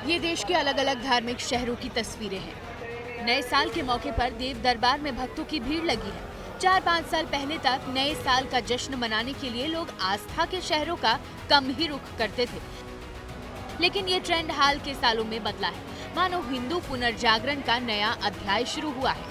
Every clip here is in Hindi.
ये देश के अलग अलग धार्मिक शहरों की तस्वीरें हैं। नए साल के मौके पर देव दरबार में भक्तों की भीड़ लगी है। 4-5 साल पहले तक नए साल का जश्न मनाने के लिए लोग आस्था के शहरों का कम ही रुख करते थे, लेकिन ये ट्रेंड हाल के सालों में बदला है। मानो हिंदू पुनर्जागरण का नया अध्याय शुरू हुआ है।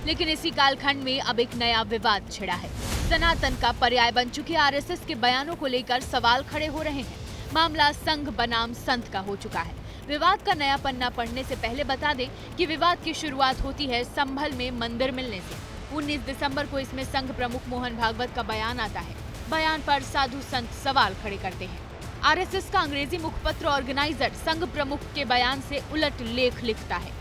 लेकिन इसी कालखंड में अब एक नया विवाद छिड़ा है। सनातन का पर्याय बन चुके आरएसएस के बयानों को लेकर सवाल खड़े हो रहे हैं। मामला संघ बनाम संत का हो चुका है। विवाद का नया पन्ना पढ़ने से पहले बता दें कि विवाद की शुरुआत होती है संभल में मंदिर मिलने से। 19 दिसंबर को इसमें संघ प्रमुख मोहन भागवत का बयान आता है। बयान पर साधु संत सवाल खड़े करते हैं। आरएसएस का अंग्रेजी मुखपत्र ऑर्गेनाइजर संघ प्रमुख के बयान से उलट लेख लिखता है।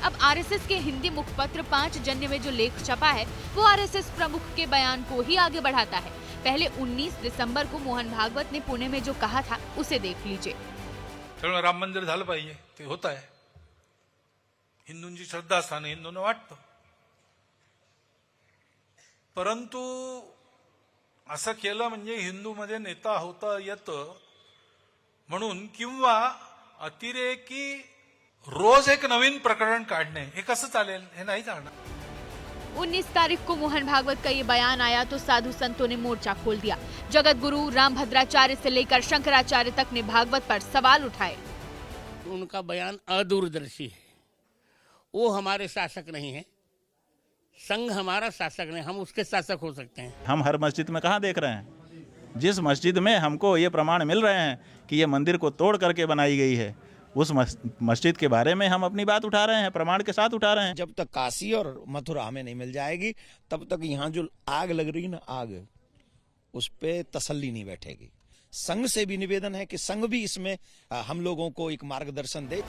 अब आरएसएस के हिंदी मुखपत्र 5 जन्य में जो लेख छपा है वो आरएसएस प्रमुख के बयान को ही आगे बढ़ाता है। पहले 19 दिसंबर को मोहन भागवत ने पुणे में जो कहा था उसे देख लीजिए। राम मंदिर झालं पाहिजे, ते होत आहे। हिंदूंची श्रद्धास्थान हिंदूंना वाटतं, परंतु असं केलं म्हणजे हिंदूमध्ये नेता होता येतं म्हणून, किंवा अतिरेकी रोज एक नवीन प्रकरण काढणे हे कसं चालेल, हे नाही चालणार। 19 तारीख को मोहन भागवत का ये बयान आया तो साधु संतों ने मोर्चा खोल दिया। जगत गुरु रामभद्राचार्य से लेकर शंकराचार्य तक ने भागवत पर सवाल उठाए। उनका बयान अदूरदर्शी है। वो हमारे शासक नहीं है, संघ हमारा शासक नहीं, हम उसके शासक हो सकते हैं। हम हर मस्जिद में कहाँ देख रहे हैं? जिस मस्जिद में हमको ये प्रमाण मिल रहे हैं कि ये मंदिर को तोड़ करके बनाई गई है, उस मस्जिद के बारे में हम अपनी बात उठा रहे हैं, प्रमाण के साथ उठा रहे हैं। जब तक काशी और मथुरा हमें नहीं मिल जाएगी तब तक यहाँ जो आग लग रही है ना, आग, उस पे तसल्ली नहीं बैठेगी। संघ से भी निवेदन है कि संघ भी इसमें हम लोगों को एक मार्गदर्शन दे।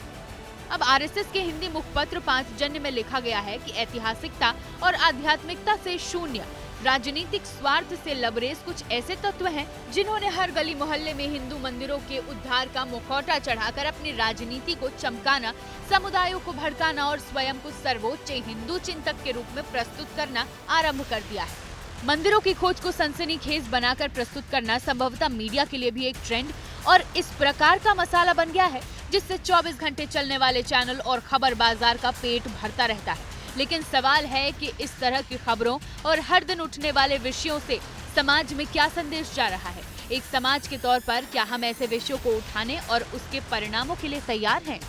अब आरएसएस के हिंदी मुखपत्र 5 जन्य में लिखा गया है कि ऐतिहासिकता और आध्यात्मिकता से शून्य राजनीतिक स्वार्थ से लबरेज कुछ ऐसे तत्व हैं जिन्होंने हर गली मोहल्ले में हिंदू मंदिरों के उद्धार का मुखौटा चढ़ाकर अपनी राजनीति को चमकाना, समुदायों को भड़काना और स्वयं को सर्वोच्च हिंदू चिंतक के रूप में प्रस्तुत करना आरंभ कर दिया है। मंदिरों की खोज को सनसनीखेज बनाकर प्रस्तुत करना संभवतः मीडिया के लिए भी एक ट्रेंड और इस प्रकार का मसाला बन गया है जिससे 24 घंटे चलने वाले चैनल और खबर बाजार का पेट भरता रहता है। लेकिन सवाल है कि इस तरह की खबरों और हर दिन उठने वाले विषयों से समाज में क्या संदेश जा रहा है। एक समाज के तौर पर क्या हम ऐसे विषयों को उठाने और उसके परिणामों के लिए तैयार हैं?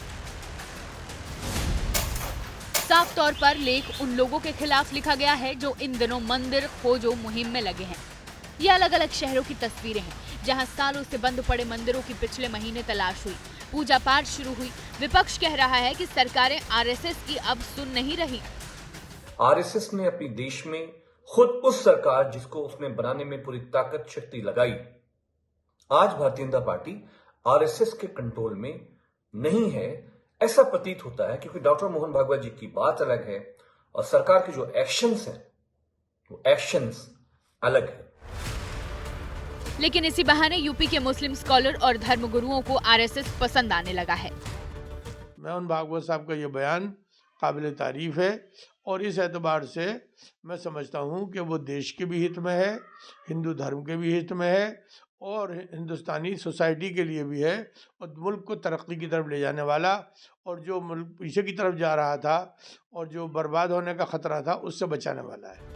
साफ तौर पर लेख उन लोगों के खिलाफ लिखा गया है जो इन दिनों मंदिर खोजो मुहिम में लगे हैं। ये अलग अलग शहरों की तस्वीरें हैं जहां सालों से बंद पड़े मंदिरों की पिछले महीने तलाश हुई, पूजा पाठ शुरू हुई। विपक्ष कह रहा है कि सरकारें आरएसएस की अब सुन नहीं रही। आरएसएस ने अपनी देश में खुद उस सरकार जिसको उसने बनाने में पूरी ताकत शक्ति लगाई, आज भारतीय जनता पार्टी आरएसएस के कंट्रोल में नहीं है, ऐसा प्रतीत होता है। क्योंकि डॉक्टर मोहन भागवत जी की बात अलग है और सरकार के जो एक्शंस हैं वो एक्शंस अलग है। लेकिन इसी बहाने यूपी के मुस्लिम स्कॉलर और धर्मगुरुओं को आरएसएस पसंद आने लगा है। मोहन भागवत साहब का ये बयान काबिल तारीफ है और इस एतबार से मैं समझता हूँ कि वो देश के भी हित में है, हिंदू धर्म के भी हित में है और हिंदुस्तानी सोसाइटी के लिए भी है और मुल्क को तरक्की की तरफ ले जाने वाला, और जो मुल्क पीछे की तरफ जा रहा था और जो बर्बाद होने का खतरा था उससे बचाने वाला है।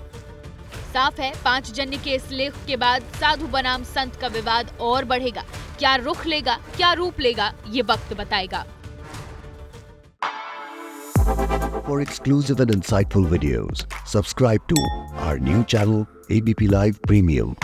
साफ है 5 जन्य के इस लेख के बाद साधु बनाम संत का विवाद और बढ़ेगा। क्या रुख लेगा, क्या रूप लेगा, ये वक्त बताएगा। For exclusive and insightful videos, subscribe to our new channel ABP Live Premium.